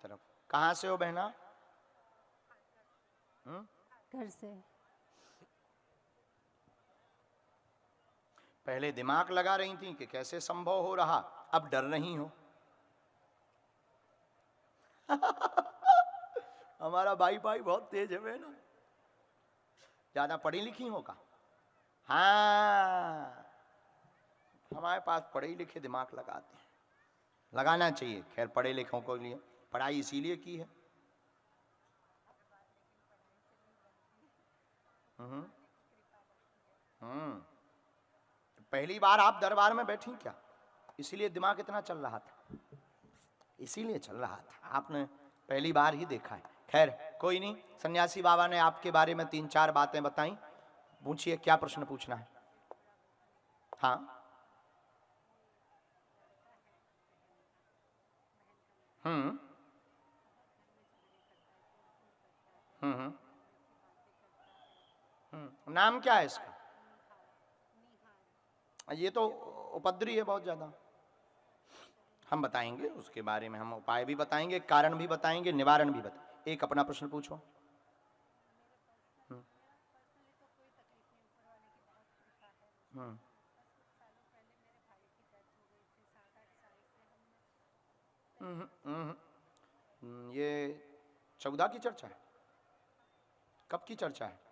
तरफ। कहाँ से हो बहना? घर से। पहले दिमाग लगा रही थी कि कैसे संभव हो रहा, अब डर रही हो। हमारा भाई बहुत तेज है बहना। ज्यादा पढ़ी लिखी हो का? हाँ, हमारे पास पढ़े लिखे दिमाग लगाते हैं, लगाना चाहिए। खैर पढ़े लिखों को लिए पढ़ाई इसीलिए की है। पहली बार आप दरबार में बैठी क्या? इसीलिए दिमाग इतना चल रहा था, इसीलिए चल रहा था। आपने पहली बार ही देखा है। खैर कोई नहीं, सन्यासी बाबा ने आपके बारे में 3-4 बातें बताई। पूछिए, क्या प्रश्न पूछना है? हाँ। हम्म हम्म नाम क्या है इसका? ये तो उपद्रवी है बहुत ज्यादा। हम बताएंगे उसके बारे में, हम उपाय भी बताएंगे, कारण भी बताएंगे, निवारण भी बताएंगे। एक अपना प्रश्न पूछो। ये 14 की चर्चा है? कब की चर्चा है?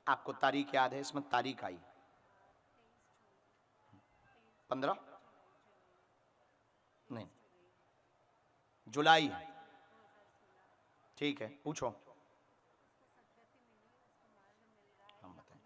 आपको तारीख याद है? इसमें तारीख आई 15 नहीं, जुलाई है। ठीक है, पूछो। हम बताएं।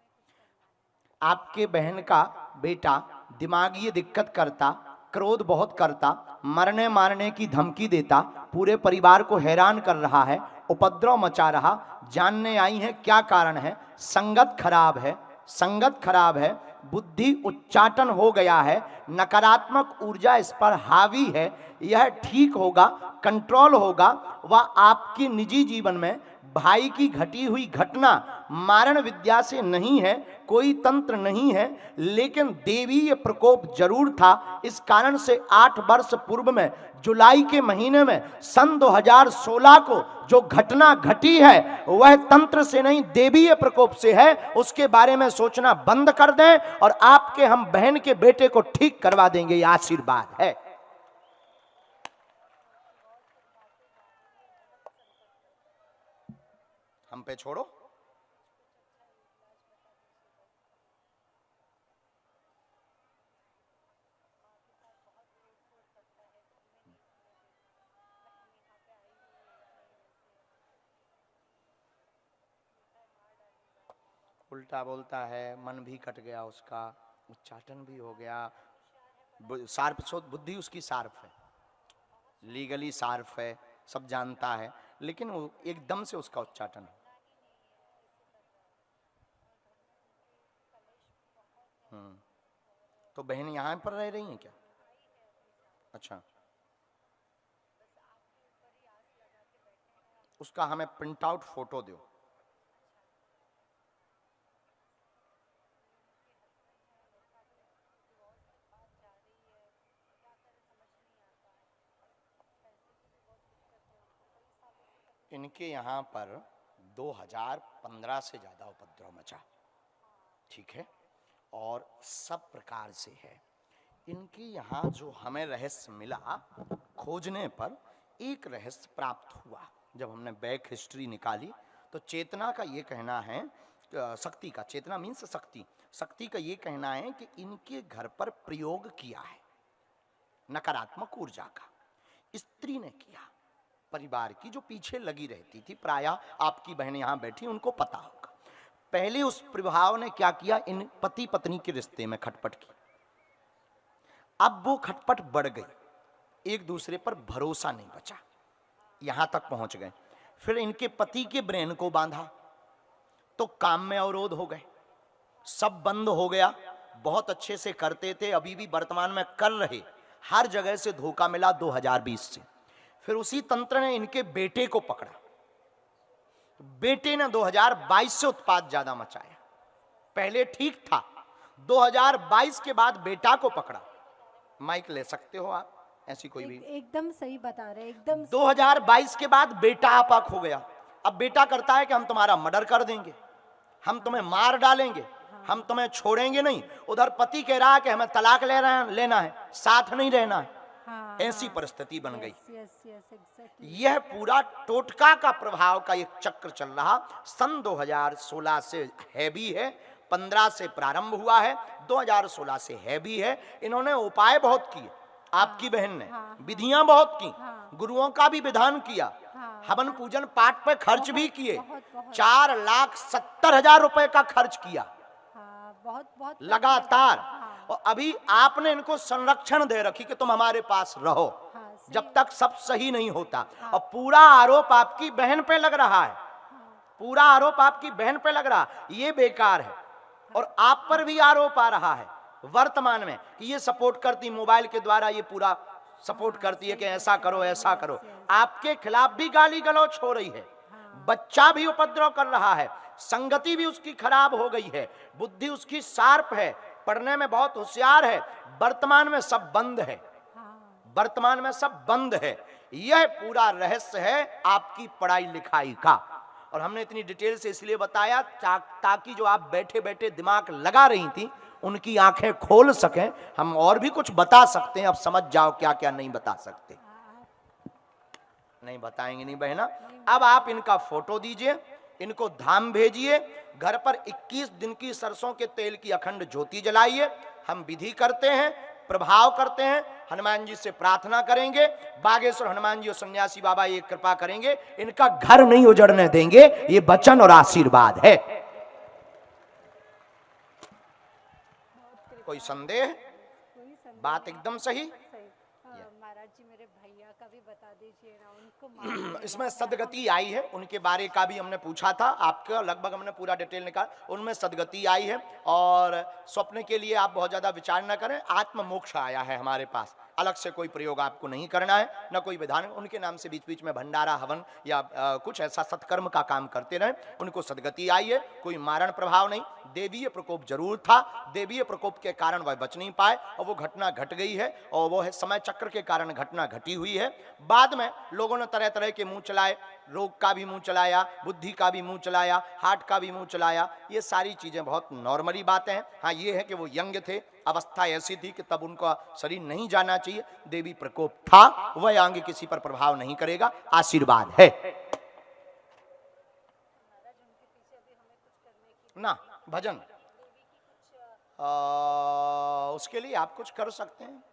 आपके बहन का बेटा दिमागी दिक्कत करता, क्रोध बहुत करता, मरने मारने की धमकी देता, पूरे परिवार को हैरान कर रहा है, उपद्रव मचा रहा। जानने आई है क्या कारण है? संगत खराब है, संगत खराब है, बुद्धि उच्चाटन हो गया है, नकारात्मक ऊर्जा इस पर हावी है। यह ठीक होगा, कंट्रोल होगा। वह आपकी निजी जीवन में भाई की घटी हुई घटना मारण विद्या से नहीं है, कोई तंत्र नहीं है, लेकिन देवीय प्रकोप जरूर था। इस कारण से 8 वर्ष पूर्व में जुलाई के महीने में सन 2016 को जो घटना घटी है वह तंत्र से नहीं देवीय प्रकोप से है। उसके बारे में सोचना बंद कर दें और आपके हम बहन के बेटे को ठीक करवा देंगे, यह आशीर्वाद है। हम पे छोड़ो। उल्टा बोलता है, मन भी कट गया उसका, उच्चाटन भी हो गया। शार्प बुद्धि उसकी शार्प है, लीगली शार्प है, सब जानता है, लेकिन वो एकदम से उसका उच्चाटन। तो बहन यहाँ पर रह रही हैं क्या? अच्छा, उसका हमें प्रिंट आउट फोटो दो। इनके यहाँ पर 2015 से ज्यादा उपद्रव मचा, ठीक है, और सब प्रकार से है। इनके यहाँ जो हमें रहस्य मिला, खोजने पर एक रहस्य प्राप्त हुआ। जब हमने बैक हिस्ट्री निकाली तो चेतना का ये कहना है, शक्ति का, चेतना मीन्स शक्ति, शक्ति का ये कहना है कि इनके घर पर प्रयोग किया है नकारात्मक ऊर्जा का, स्त्री ने किया, परिवार की जो पीछे लगी रहती थी। प्रायः आपकी बहन यहां बैठी, उनको पता होगा। पहले उस प्रभाव ने क्या किया, इन पति पत्नी के रिश्ते में खटपट की। अब वो खटपट बढ़ गई, एक दूसरे पर भरोसा नहीं बचा, यहां तक पहुंच गए। फिर इनके पति के ब्रेन को बांधा तो काम में अवरोध हो गए, सब बंद हो गया। बहुत अच्छे से करते थे, अभी भी वर्तमान में कर रहे, हर जगह से धोखा मिला 2020 से। फिर उसी तंत्र ने इनके बेटे को पकड़ा, बेटे ने 2022 से उत्पाद ज्यादा मचाया। पहले ठीक था, 2022 के बाद बेटा को पकड़ा। माइक ले सकते हो आप, ऐसी कोई भी। एकदम सही बता रहे, एकदम 2022 के बाद बेटा आपा खो गया। अब बेटा करता है कि हम तुम्हारा मर्डर कर देंगे, हम तुम्हें मार डालेंगे, हम तुम्हें छोड़ेंगे नहीं। उधर पति कह रहा है कि हमें तलाक लेना है, साथ नहीं रहना है। हाँ, ऐसी परिस्थिति बन गई। exactly. यह पूरा टोटका का प्रभाव का एक चक्र चल रहा। सन 2016 से है भी है, 15 से प्रारंभ हुआ है, 2016 से है भी है। इन्होंने उपाय बहुत किए, आपकी बहन ने विधियां बहुत की, गुरुओं का भी विधान किया, हवन पूजन पाठ पे खर्च भी किए, 4,70,000 रुपए का खर्च किया बहुत लगातार। और अभी आपने इनको संरक्षण दे रखी कि तुम हमारे पास रहो जब तक सब सही नहीं होता। और पूरा आरोप आपकी बहन पे लग रहा है, पूरा आरोप आपकी बहन पे लग रहा है। ये बेकार है। और आप पर भी आरोप आ रहा है वर्तमान में कि ये सपोर्ट करती, मोबाइल के द्वारा ये पूरा सपोर्ट करती है कि ऐसा करो ऐसा करो। आपके खिलाफ भी गाली गलौच हो रही है, बच्चा भी उपद्रव कर रहा है, संगति भी उसकी खराब हो गई है, बुद्धि उसकी शार्प है, पढ़ने में बहुत होशियार है। वर्तमान में सब बंद है, वर्तमान में सब बंद है। यह पूरा रहस्य है आपकी पढ़ाई लिखाई का। और हमने इतनी डिटेल से इसलिए बताया ताकि जो आप बैठे बैठे दिमाग लगा रही थी उनकी आंखें खोल सकें। हम और भी कुछ बता सकते हैं, अब समझ जाओ क्या क्या नहीं बता सकते। नहीं बताएंगे नहीं बहना। अब आप इनका फोटो दीजिए, इनको धाम भेजिए, घर पर 21 दिन की सरसों के तेल की अखंड ज्योति जलाइए। हम विधि करते हैं, प्रभाव करते हैं, हनुमान जी से प्रार्थना करेंगे, बागेश्वर हनुमान जी और सन्यासी बाबा ये कृपा करेंगे, इनका घर नहीं उजड़ने देंगे। ये वचन और आशीर्वाद है। कोई संदेह? बात एकदम सही। महाराज जी मेरे भैया का भी बता दीजिए ना, उनको इसमें सदगति आई है, उनके बारे का भी हमने पूछा था आपका, लगभग हमने पूरा डिटेल निकाला, उनमें सदगति आई है। और स्वप्न के लिए आप बहुत ज्यादा विचार न करें, आत्म मोक्ष आया है हमारे पास। अलग से कोई प्रयोग आपको नहीं करना है, न कोई विधान। उनके नाम से बीच बीच में भंडारा हवन या कुछ ऐसा सत्कर्म का काम करते रहे। उनको सदगति आई है, कोई मारण प्रभाव नहीं। देवीय प्रकोप जरूर था, देवीय प्रकोप के कारण वह बच नहीं पाए और वो घटना घट गई है, और वो है समय चक्र के कारण घटना घटी हुई है। बाद में लोगों ने तरह तरह के मुंह चलाए, रोग का भी मुंह चलाया, बुद्धि का भी मुंह चलाया, हार्ट का भी मुंह चलाया। ये सारी चीजें बहुत नॉर्मली बातें हैं। हाँ ये है कि वो यंग थे, अवस्था ऐसी थी कि तब उनका शरीर नहीं जाना चाहिए। देवी प्रकोप था, वह आगे किसी पर प्रभाव नहीं करेगा, आशीर्वाद है ना। भजन उसके लिए आप कुछ कर सकते हैं।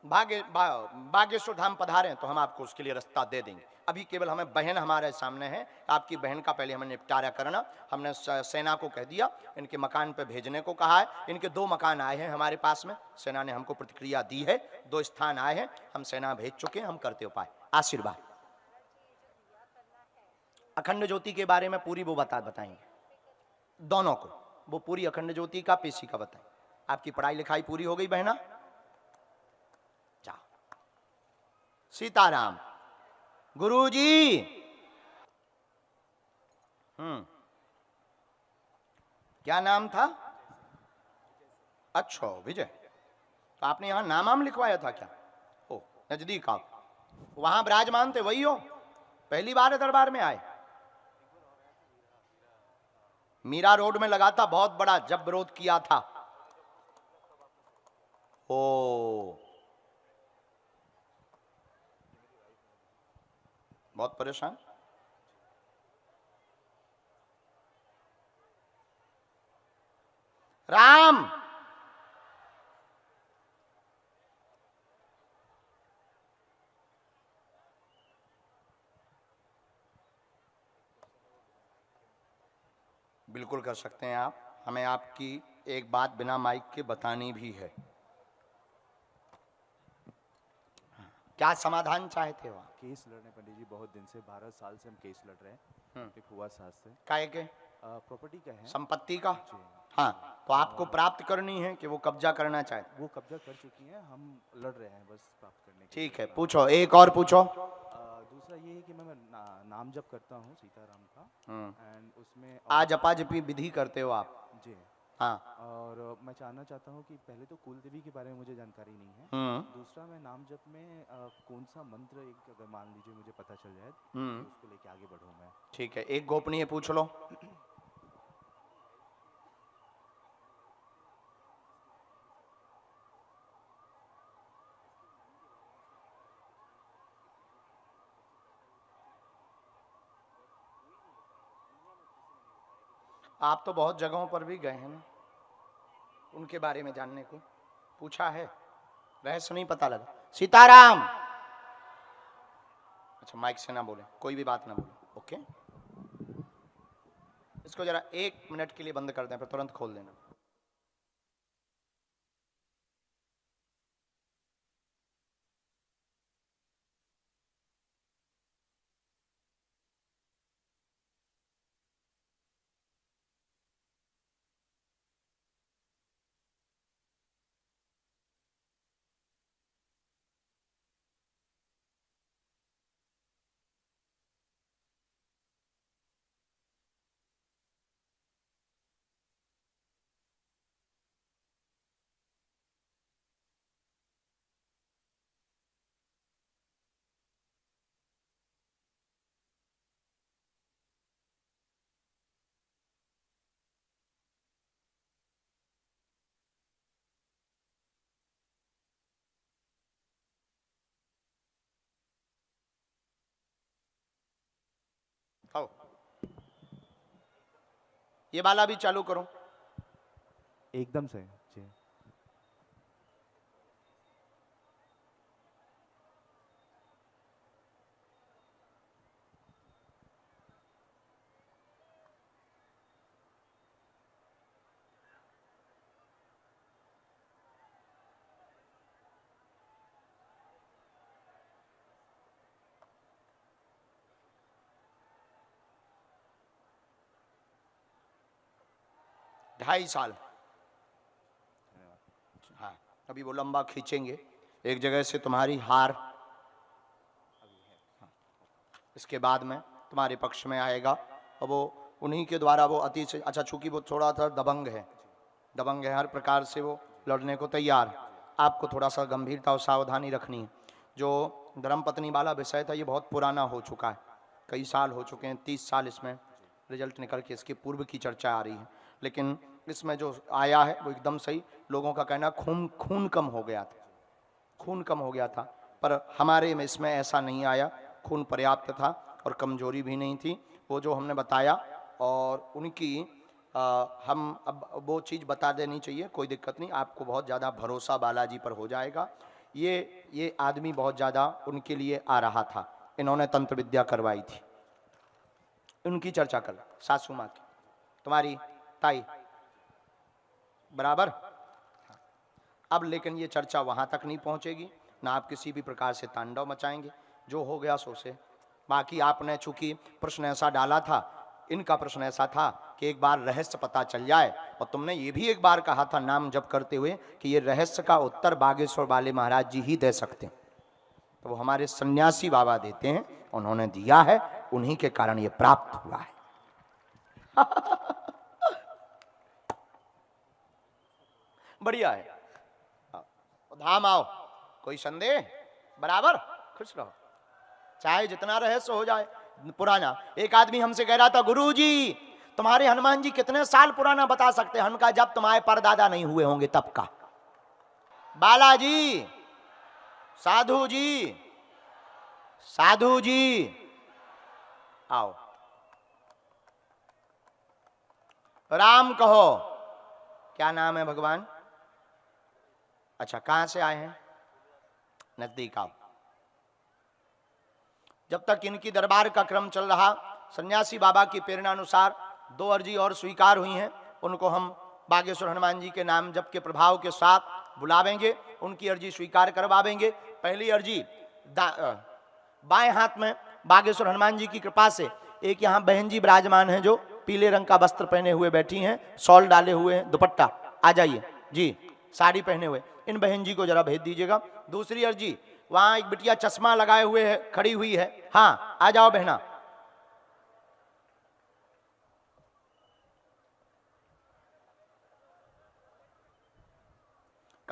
बागेश्वर धाम पधारें तो हम आपको उसके लिए रास्ता दे देंगे। अभी केवल हमें बहन हमारे सामने है, आपकी बहन का पहले हमें निपटारा करना। हमने सेना को कह दिया, इनके मकान पे भेजने को कहा है। इनके 2 मकान आए हैं हमारे पास में, सेना ने हमको प्रतिक्रिया दी है, 2 स्थान आए हैं, हम सेना भेज चुके हैं, हम करते उपाय। आशीर्वाद। अखंड ज्योति के बारे में पूरी वो बताएंगे दोनों को, वो पूरी अखंड ज्योति का पेशी का बताएं। आपकी पढ़ाई लिखाई पूरी हो गई बहना? जाओ। सीताराम। गुरुजी क्या नाम था? अच्छा विजय। तो आपने यहां नाम लिखवाया था क्या? ओ नजदीक आप वहां विराजमान थे, वही हो? पहली बार दरबार में आए? मीरा रोड में लगा था बहुत बड़ा, जब विरोध किया था। ओ बहुत परेशान। राम बिल्कुल कर सकते हैं आप। हमें आपकी एक बात बिना माइक के बतानी भी है। क्या समाधान चाहते हो? केस लड़ने पंडित जी, बहुत दिन से 12 साल से हम केस लड़ रहे हैं एक हुआ सास से। काय के? प्रॉपर्टी का है, संपत्ति का। हाँ तो आपको प्राप्त करनी है कि वो कब्जा करना चाहते? वो कब्जा कर चुकी हैं, हम लड़ रहे हैं बस प्राप्त करने के। ठीक है, पूछो, एक और पूछो। दूसरा ये है कि मैं नाम जप करता हूँ सीताराम का, एंड उसमें आज अपा जपी विधि करते हो आप? जी। हाँ। और मैं जानना चाहता हूँ कि पहले तो कुल देवी के बारे में मुझे जानकारी नहीं है। दूसरा, मैं नाम जप में कौन सा मंत्र, एक अगर मान लीजिए मुझे पता चल जाए कि उसको लेके आगे बढ़ूँ मैं। ठीक है, एक गोपनीय पूछ लो। आप तो बहुत जगहों पर भी गए हैं ना, उनके बारे में जानने को पूछा है, रहस्य नहीं पता लगा। सीताराम। अच्छा, माइक से ना बोले, कोई भी बात ना बोले, ओके। इसको जरा 1 मिनट के लिए बंद कर दें, फिर तुरंत खोल देना। आओ, ये वाला भी चालू करो। एकदम से जी। ढाई साल। हाँ, अभी वो लंबा खींचेंगे, एक जगह से तुम्हारी हार इसके बाद में तुम्हारे पक्ष में आएगा, और वो उन्हीं के द्वारा वो अति से अच्छा, चूंकि वो थोड़ा सा दबंग है, हर प्रकार से वो लड़ने को तैयार। आपको थोड़ा सा गंभीरता और सावधानी रखनी है। जो धर्मपत्नी वाला विषय था, ये बहुत पुराना हो चुका है, कई साल हो चुके हैं, 30 साल इसमें रिजल्ट निकल के इसके पूर्व की चर्चा आ रही है। लेकिन इसमें जो आया है वो एकदम सही। लोगों का कहना खून कम हो गया था, पर हमारे में इसमें ऐसा नहीं आया। खून पर्याप्त था और कमजोरी भी नहीं थी, वो जो हमने बताया। और उनकी हम अब वो चीज़ बता देनी चाहिए, कोई दिक्कत नहीं, आपको बहुत ज़्यादा भरोसा बालाजी पर हो जाएगा। ये आदमी बहुत ज़्यादा उनके लिए आ रहा था, इन्होंने तंत्र विद्या करवाई थी। उनकी चर्चा कर, सासू माँ की, तुम्हारी ताई बराबर। अब लेकिन ये चर्चा वहां तक नहीं पहुंचेगी, ना आप किसी भी प्रकार से तांडव मचाएंगे, जो हो गया सो से। बाकी आपने चूंकि प्रश्न ऐसा डाला था, इनका प्रश्न ऐसा था कि एक बार रहस्य पता चल जाए, और तुमने ये भी एक बार कहा था नाम जप करते हुए कि ये रहस्य का उत्तर बागेश्वर वाले महाराज जी ही दे सकते हैं। तो वो हमारे सन्यासी बाबा देते हैं, उन्होंने दिया है, उन्हीं के कारण ये प्राप्त हुआ है। बढ़िया है। धाम आओ, कोई संदेह? बराबर खुश रहो, चाहे जितना रहस्य हो जाए पुराना। एक आदमी हमसे कह रहा था, गुरुजी तुम्हारे हनुमान जी कितने साल पुराना बता सकते हैं? हमका जब तुम्हारे परदादा नहीं हुए होंगे तब का। बालाजी, साधु जी आओ, राम कहो। क्या नाम है भगवान? अच्छा, कहां से आए हैं? नजदीक आओ। जब तक इनकी दरबार का क्रम चल रहा, सन्यासी बाबा की प्रेरणा अनुसार 2 अर्जी और स्वीकार हुई हैं। उनको हम बागेश्वर हनुमान जी के नाम जप के प्रभाव के साथ बुलावेंगे, उनकी अर्जी स्वीकार करवावेंगे। पहली अर्जी बाएं हाथ में बागेश्वर हनुमान जी की कृपा से एक यहाँ बहन जी विराजमान है, जो पीले रंग का वस्त्र पहने हुए बैठी हैं, शॉल डाले हुए हैं, दुपट्टा, आ जाइए जी, साड़ी पहने हुए, इन बहन जी को जरा भेज दीजिएगा। दूसरी अर्जी, वहां एक बिटिया चश्मा लगाए हुए है, खड़ी हुई है, हाँ आ जाओ बहना।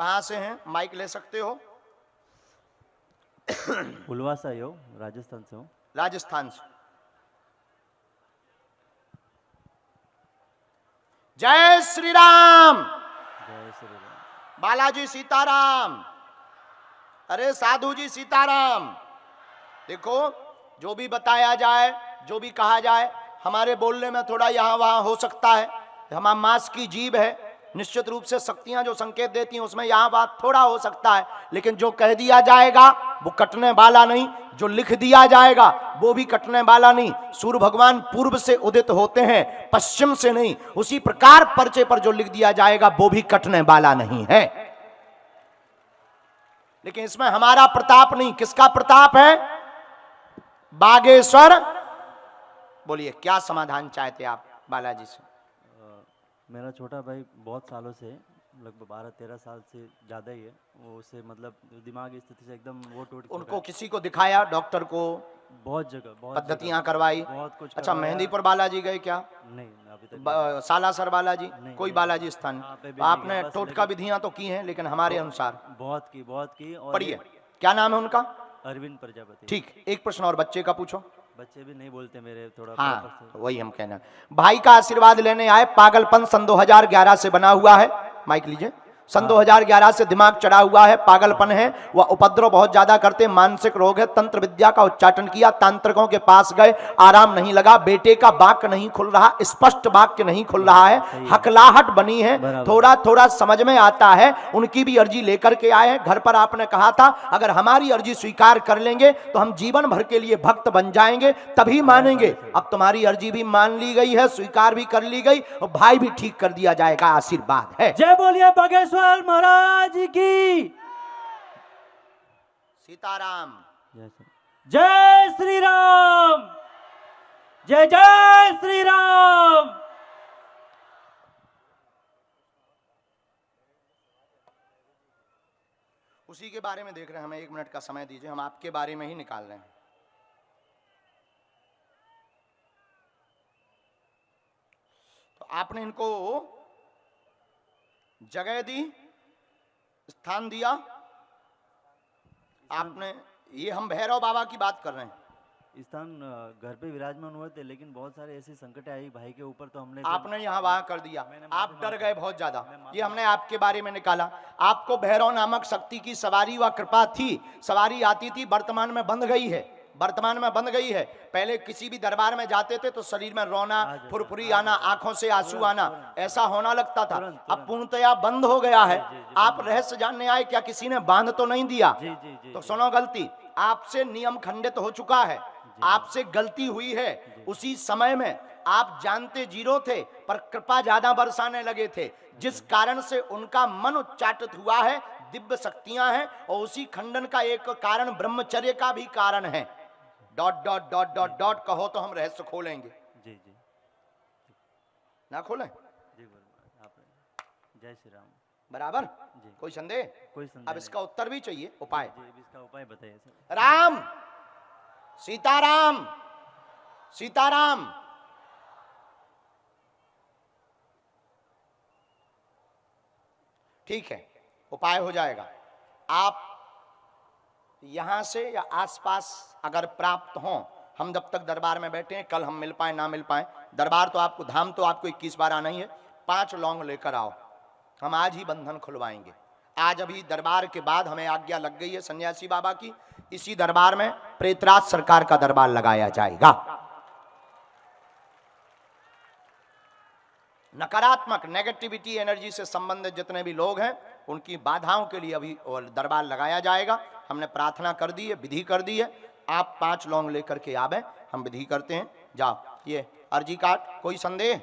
कहाँ से हैं? माइक ले सकते हो। उलवासा यो, राजस्थान से हूँ। राजस्थान से। जय श्री राम। जय श्री राम। बालाजी सीताराम। अरे साधु जी सीताराम। देखो, जो भी बताया जाए, जो भी कहा जाए, हमारे बोलने में थोड़ा यहाँ वहाँ हो सकता है। हमारा मांस की जीभ है, निश्चित रूप से शक्तियां जो संकेत देती हैं उसमें यहाँ बात थोड़ा हो सकता है, लेकिन जो कह दिया जाएगा वो कटने वाला नहीं, जो लिख दिया जाएगा वो भी कटने वाला नहीं। सूर्य भगवान पूर्व से उदित होते हैं, पश्चिम से नहीं। उसी प्रकार पर्चे पर जो लिख दिया जाएगा वो भी कटने वाला नहीं है। लेकिन इसमें हमारा प्रताप नहीं, किसका प्रताप है? बागेश्वर। बोलिए, क्या समाधान चाहते आप बालाजी से? मेरा छोटा भाई बहुत सालों से, लगभग 12-13 साल से ज़्यादा ही है, वो उसे मतलब दिमाग की स्थिति से एकदम वो टूट चुका उनको है। किसी को दिखाया, डॉक्टर को? बहुत जगह, बहुत पद्धतियां करवाई? बहुत कुछ अच्छा, करवाया। मेहंदीपुर बालाजी गए क्या? नहीं, अभी तक नहीं। सालासर बालाजी? नहीं, कोई नहीं। बालाजी स्थान? वहाँ पे भी तो नहीं आपने गया, बस टोटका लेकिन- विधियां तो की हैं, लेकिन हमारे अनुसार बहुत की और पढ़िए, क्या नाम है उनका? अरविंद प्रजापति। ठीक, एक प्रश्न और बच्चे का पूछो। बच्चे भी नहीं बोलते मेरे, थोड़ा हाँ, proper से। तो वही हम कहना। भाई का आशीर्वाद लेने आए। पागलपन सन 2011 से बना हुआ है। माइक लीजिए। सन 2011 से दिमाग चढ़ा हुआ है, पागलपन है, वह उपद्रव बहुत ज्यादा करते, मानसिक रोग है। तंत्र विद्या का उच्चाटन किया, तांत्रिकों के पास गए, आराम नहीं लगा। बेटे का वाक्य नहीं खुल रहा, स्पष्ट वाक्य नहीं खुल रहा है, हकलाहट बनी है, थोड़ा थोड़ा समझ में आता है। उनकी भी अर्जी लेकर के आए हैं। घर पर आपने कहा था अगर हमारी अर्जी स्वीकार कर लेंगे तो हम जीवन भर के लिए भक्त बन जाएंगे, तभी मानेंगे। अब तुम्हारी अर्जी भी मान ली गई है, स्वीकार भी कर ली गई, और भाई भी ठीक कर दिया जाएगा, आशीर्वाद है। जय बोलिए बागेश्वर महाराज की। सीताराम। जय श्री राम। जय जय श्री राम। उसी के बारे में देख रहे हैं, हमें 1 मिनट का समय दीजिए, हम आपके बारे में ही निकाल रहे हैं। तो आपने इनको जगह दी, स्थान दिया आपने। ये हम भैरव बाबा की बात कर रहे हैं। स्थान घर पे विराजमान हुए थे, लेकिन बहुत सारे ऐसी संकट आई भाई के ऊपर, तो हमने आपने यहाँ वहां कर दिया, मैंने आप माफी डर मांगी। गए बहुत ज्यादा। ये हमने आपके बारे में निकाला। आपको भैरव नामक शक्ति की सवारी व कृपा थी, सवारी आती थी, वर्तमान में बंद गई है, वर्तमान में बंद गई है। पहले किसी भी दरबार में जाते थे तो शरीर में रोना, फुरफुरी आना, आंखों से आंसू आना, ऐसा होना लगता था। अब पूर्णतया बंद हो गया है। आप रहस्य जानने आए, क्या किसी ने बांध तो नहीं दिया? तो सुनो, गलती आपसे नियम खंडित हो चुका है, आपसे गलती हुई है। उसी समय में आप जानते जीरो थे, पर कृपा ज्यादा बरसाने लगे थे, जिस कारण से उनका मन उच्चाटित हुआ है। दिव्य शक्तियां हैं, और उसी खंडन का एक कारण ब्रह्मचर्य का भी कारण है। Dot dot dot dot dot कहो तो हम रहस्य खोलेंगे। जी जी ना खोलें? जी बोलो आप। जय श्री राम। बराबर? जी। कोई संदेह? कोई संदेह अब इसका उत्तर भी चाहिए, उपाय। जी, अब इसका उपाय बताइए सर। राम, सीताराम, सीताराम। ठीक है, उपाय हो जाएगा। आप यहां से या आसपास अगर प्राप्त हो, हम जब तक दरबार में बैठे हैं, कल हम मिल पाए ना मिल पाए, दरबार तो आपको, धाम तो आपको 21 बार आना ही है। 5 लौंग लेकर आओ, हम आज ही बंधन खुलवाएंगे। आज अभी दरबार के बाद हमें आज्ञा लग गई है सन्यासी बाबा की, इसी दरबार में प्रेतराज सरकार का दरबार लगाया जाएगा। नकारात्मक नेगेटिविटी एनर्जी से संबंधित जितने भी लोग हैं उनकी बाधाओं के लिए अभी दरबार लगाया जाएगा। हमने प्रार्थना कर दी है, विधि कर दी है। आप 5 लौंग लेकर के आवे, हम विधि करते हैं। जाओ, ये अर्जी कार्ड। कोई संदेह?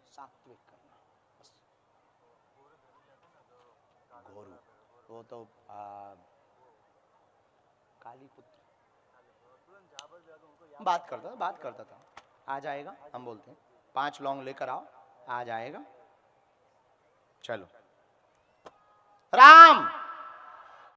सात्विक करना बस। घोरू वो तो काली पुत्र बात करता था, आ जाएगा, हम बोलते हैं। 5 लौंग लेकर आओ, आ जाएगा। चलो। राम